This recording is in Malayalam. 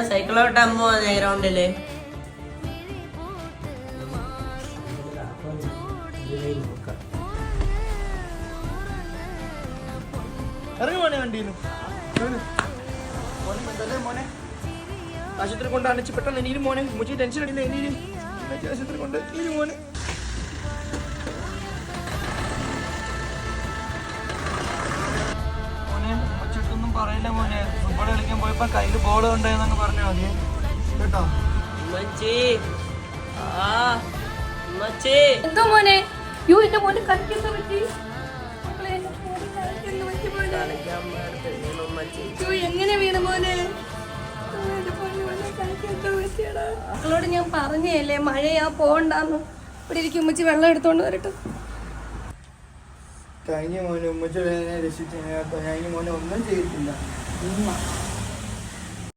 സൈക്കിളോട്ടാൻ പോവാ ഗ്രൗണ്ടില്. ഇറങ്ങി മോനെ വണ്ടിന്ന് മോനെ ആശുപത്രി കൊണ്ട് അണിച്ച് പെട്ടെന്ന് എനിക്കും മോനെ മുച്ചി ടെൻഷൻ അടിയില്ല എനിക്കും ആശുപത്രി കൊണ്ട് ഇനി മോനെ മുച്ചിട്ടൊന്നും പറയില്ല മോനെ. ഫുട്ബോൾ കളിക്കാൻ പോയപ്പോ കയ്യിൽ ബോൾ ഉണ്ടായെന്നൊക്കെ പറഞ്ഞാൽ മതി കേട്ടോ. എന്തോ മോനെ എന്റെ മോനെ കളിക്കുന്ന പറ്റി എങ്ങനെ വീണു മോനെ? മക്കളോട് ഞാൻ പറഞ്ഞല്ലേ മഴയാ പോണ്ടാന്ന്. ഇവിടെ ഇരിക്കും ഉമ്മച്ചി വെള്ളം എടുത്തോണ്ട് വരട്ടെ. കഴിഞ്ഞ മോനെ ഉമ്മച്ചി രക്ഷിച്ചു. ഞാൻ മോനെ ഒന്നും ചെയ്തിട്ടില്ല.